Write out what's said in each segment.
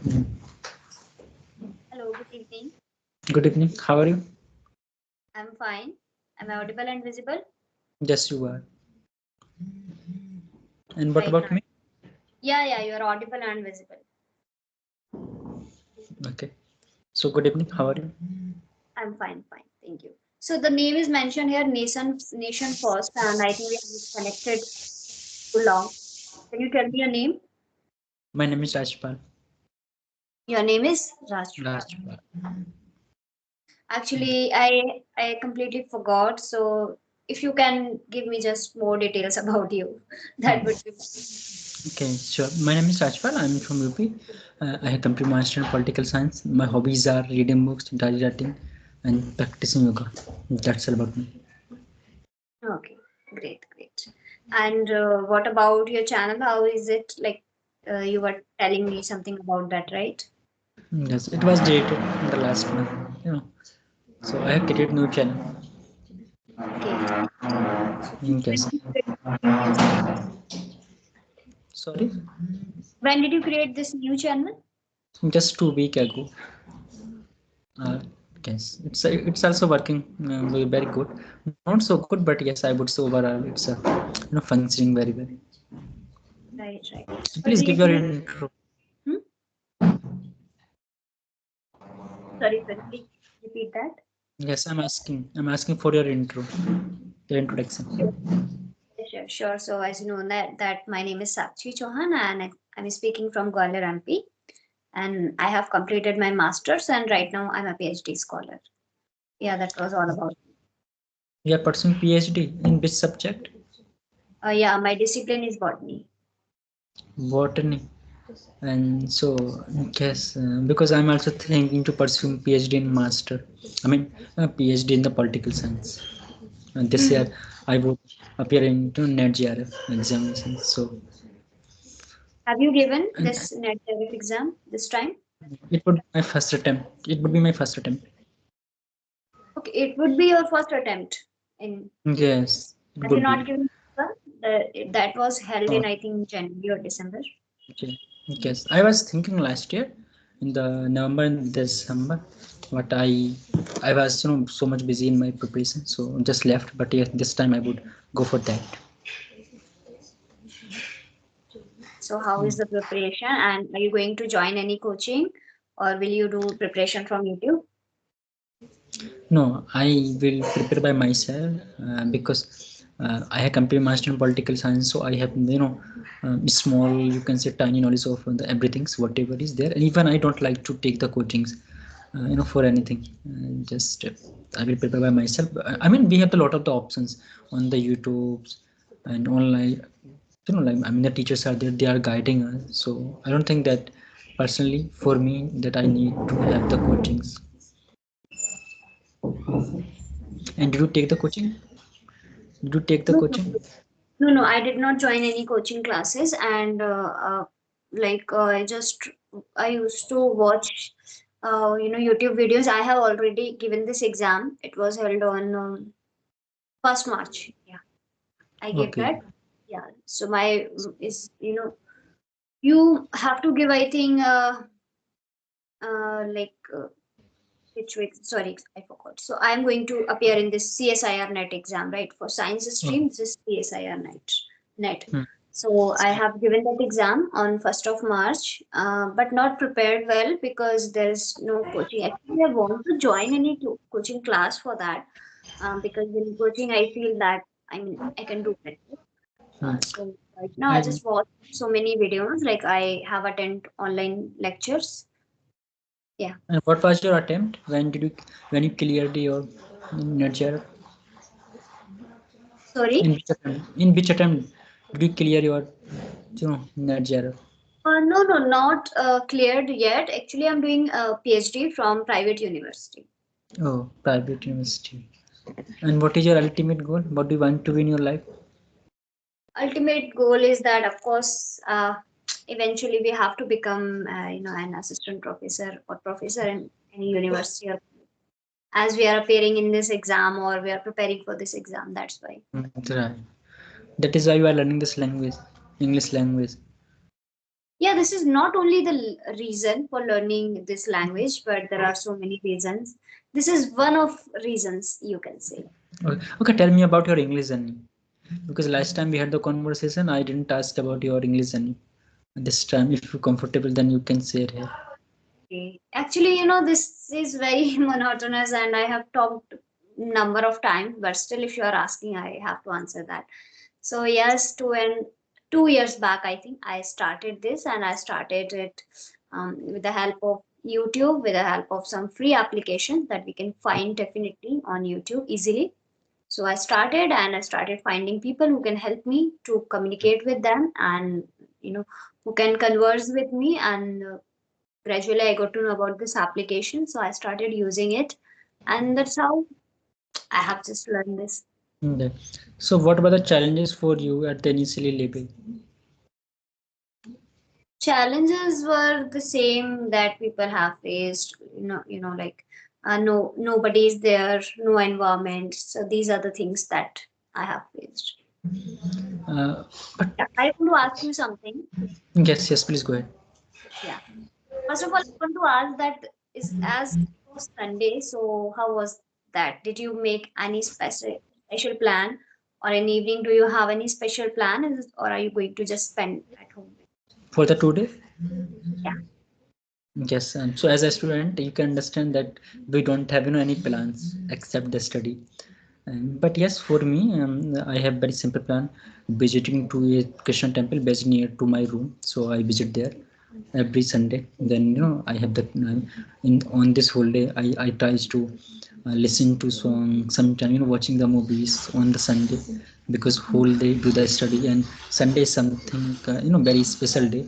Mm. Hello, good evening. Good evening. How are you? I'm fine. Am I audible and visible Yes, you are. And what right about now? me? Yeah, you are audible and visible. Okay. So good evening. How are you? I'm fine. Thank you. So the name is mentioned here, Nation First, and I think we have connected too long. Can you tell me your name? My name is Rajpal. Your name is Rajpal. Rajpal. Actually, I completely forgot. So if you can give me just more details about you, that Hmm. would be. Okay, sure. My name is Rajpal. I'm from UP. I have completed master in political science. My hobbies are reading books, diary writing, and practicing yoga. That's all about me. Okay, great. And what about your channel? How is it like? You were telling me something about that, right? Yes, it was deleted in the last month. You know. So I have created new channel. Okay. Yes. When Sorry. when did you create this new channel? Just 2 weeks ago. Uh, yes, it's also working very good. Not so good, but yes, I would say overall it's functioning very well. Right. Please But do give you your think? intro. Hmm? Sorry. Please repeat that. Yes, I'm asking for your intro, your introduction. Sure. So as you know that my name is Sakshi Chauhan and I'm speaking from Gwalior MP, and I have completed my masters and right now I'm a PhD scholar. Yeah, that was all about. You are pursuing PhD in which subject? Yeah, my discipline is botany. Botany. And so, yes, because I'm also thinking to pursue PhD in master. I mean, PhD in the political science. And this Hmm. year, I would appear into NET JRF examinations. So, Have you given and this net exam this time? it would be my first attempt. It would be my first attempt. Okay, it would be your first attempt in. Yes, it Have you would not be. given that was held No, in I think January or December. okay. Yes, I was thinking last year in the November and December, but I was so much busy in my preparation, so just left. But yes, this time I would go for that. So how is the preparation and are you going to join any coaching or will you do preparation from YouTube? No, I will prepare by myself because I have completed master in political science, so I have small, you can say tiny knowledge of the everything, whatever is there. And even I don't like to take the coachings, for anything. Just I will prepare by myself. I mean, we have a lot of the options on the YouTubes and online. Like I mean, the teachers are there; they are guiding us. So I don't think that personally for me that I need to have the coachings. And did you take the coaching? Did you take the No, coaching? no, I did not join any coaching classes and I used to watch YouTube videos. I have already given this exam. It was held on 1st March. Yeah, I gave Okay. that. Yeah, so my is you have to give I think like which week? Sorry, I forgot. So I'm going to appear in this CSIR net exam, right? For science Oh, stream, this is CSIR net. hmm. So I have given that exam on 1st of March, but not prepared well because there's no coaching. Actually, I want to join any coaching class for that because in coaching I feel that I can do it. Hmm. So right now I And, just watch so many videos. Like I have attend online lectures. Yeah. and what was your attempt? When you cleared your net JAR? Sorry. In which attempt? In which attempt did you clear your net JAR? No, not cleared yet. Actually, I'm doing a PhD from private university. Oh, private university. And what is your ultimate goal? What do you want to be in your life? Ultimate goal is that, of course, eventually we have to become, an assistant professor or professor in any university, or as we are appearing in this exam or we are preparing for this exam. That's why. Right. That is why you are learning this language, English language. Yeah, this is not only the reason for learning this language, but there are so many reasons. This is one of reasons, you can say. Okay, okay, tell me about your English journey. Because last time we had the conversation, I didn't ask about your English journey. This time, if you're comfortable, then you can share here. Okay. Actually, this is very monotonous and I have talked number of times, but still if you are asking, I have to answer that. So yes, 2 years back, I think I started this, and I started it with the help of YouTube, with the help of some free applications that we can find definitely on YouTube easily. So I started, and I started finding people who can help me to communicate with them, and who can converse with me. And gradually I got to know about this application, so I started using it, and that's how I have just learned this. Okay. So, what were the challenges for you at the initially level? Challenges were the same that people have faced, like no, nobody is there, no environment, so these are the things that I have faced. Uh, but Yeah, I want to ask you something. yes, yes, please go ahead. Yeah, first of all, I want to ask that, is as it was Sunday, so how was that? Did you make any special plan, or in evening do you have any special plan, or are you going to just spend at home? For the today, Yeah. yes. So, as a student, you can understand that we don't have any plans except the study. But yes, for me, I have very simple plan. Visiting to a Christian temple based near to my room, so I visit there every Sunday. Then I have the in on this whole day I tries to listen to song. Sometime watching the movies on the Sunday because whole day do the study, and Sunday is something very special day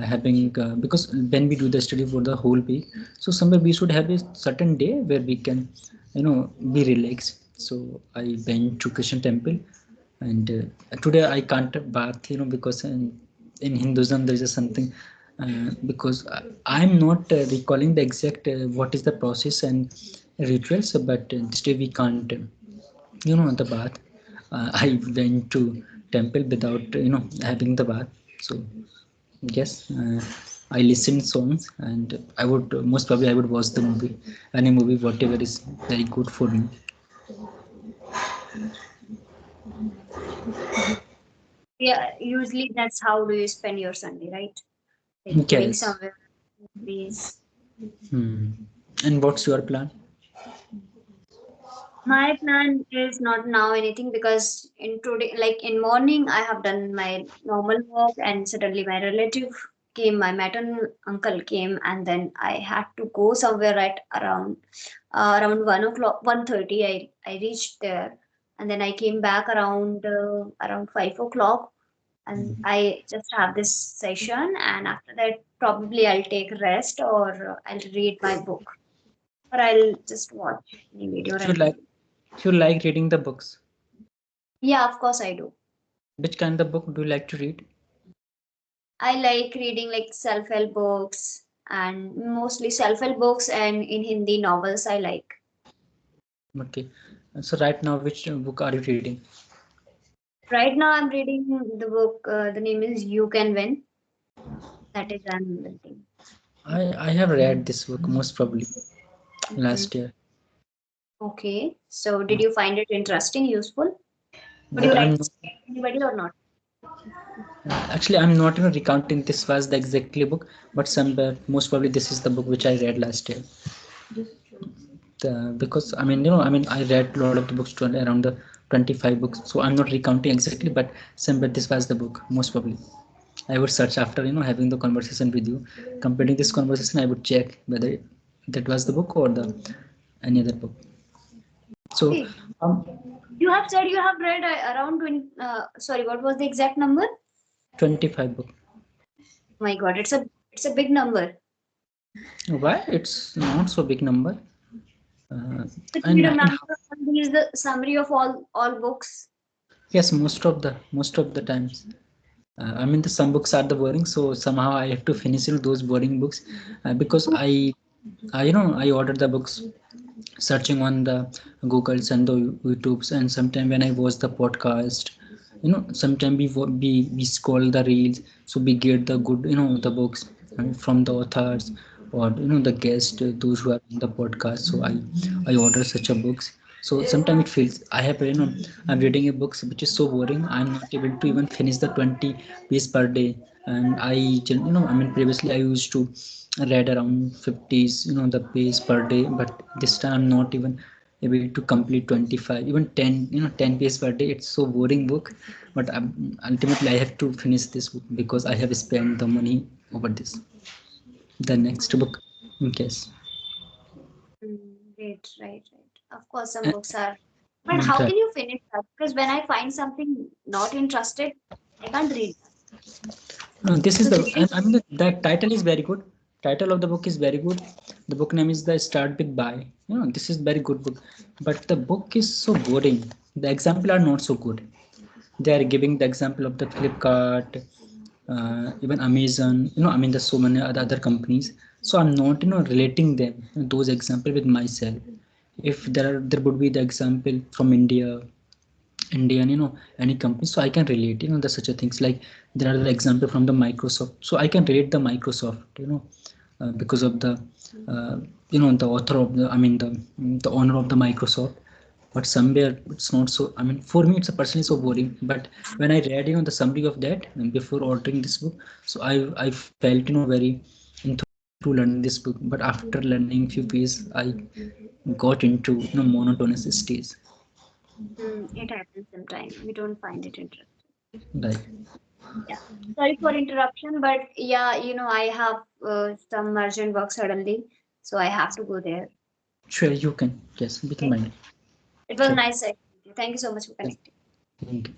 having because when we do the study for the whole week, so somewhere we should have a certain day where we can be relaxed. So I went to Christian temple, and today I can't bath because in Hinduism there is a something because I'm not recalling the exact what is the process and rituals, but this day we can't the bath. I went to temple without having the bath. So yes, I listen songs, and I would most probably I would watch the movie, any movie, whatever is very good for me. Yeah, usually that's how do you spend your Sunday, right? Like going Yes. somewhere, movies. Hmm. And what's your plan? My plan is not now anything, because in today, like in morning, I have done my normal work, and suddenly my relative came, my maternal uncle came, and then I had to go somewhere at around 1 o'clock, 1:30. I reached there, and then I came back around 5 o'clock, and I just have this session, and after that probably I'll take rest, or I'll read my book, or I'll just watch any video or You like anything. you like reading the books. Yeah, of course I do. Which kind of book do you like to read? I like reading like self-help books, and mostly self-help books, and in Hindi novels I like. Okay. So right now, which book are you reading? Right now I'm reading the book, the name is You Can Win. That is I'm reading. I have read this book most probably Mhm. last year. Okay. So did you find it interesting, useful? Would you But like I'm to not, share anybody or not? actually I'm not recounting this was the exactly book, but somewhere most probably this is the book which I read last year. Because I read a lot of the books to around the 25 books, so I'm not recounting exactly, but somewhere this was the book most probably. I would search after having the conversation with you, completing this conversation. I would check whether that was the book or the any other book. So Okay. um, You have said you have read around 20, sorry, what was the exact number? Oh 25 book. my God, it's a big number. Why it's not so big number? uh, But you and remember all these the summary of all books? yes, most of the times. The some books are the boring, so somehow I have to finish those boring books because I ordered the books searching on the Googles and the YouTubes, and sometime when I watch the podcast, sometimes we scroll the reels, so we get the good, the books from the authors, or the guest, those who are in the podcast. So I order such a books. So sometimes it feels I have, I'm reading a books which is so boring, I'm not able to even finish the 20 pages per day. And I mean, previously I used to read around 50s, the page per day, but this time I'm not even able to complete 25, even 10, 10 pages per day. It's so boring book, but ultimately I have to finish this book because I have spent the money over this. The next book, yes. Right, right, right. Of course, some Uh, books are. But how right. can you finish that? Because when I find something not interested, I can't read that. This is So the, finishing. I mean, the title is very good. Title of the book is very good. The book name is The Start with By. This is very good book, but the book is so boring. The example are not so good. They are giving the example of the Flipkart, even Amazon. I mean, there's so many other companies. So I'm not, relating them, those example with myself. If there would be the example from Indian, any company, so I can relate, the such a things like there are the example from the Microsoft, so I can relate the Microsoft, because of the, uh, the author of the, I mean, the owner of the Microsoft. But somewhere it's not so, I mean, for me it's a personally so boring. But when I read, the summary of that and before ordering this book, so I felt, very enthusiastic to learn this book. But after learning few pages, I got into, monotonous stage. It happens sometime. We don't find it interesting. Right. Yeah. Sorry for interruption, but yeah, I have some urgent work suddenly, so I have to go there. Sure, you can. Yes, with Okay. mind. It was Sure. nice talking to you. Thank you so much for Yes. connecting. Thank you.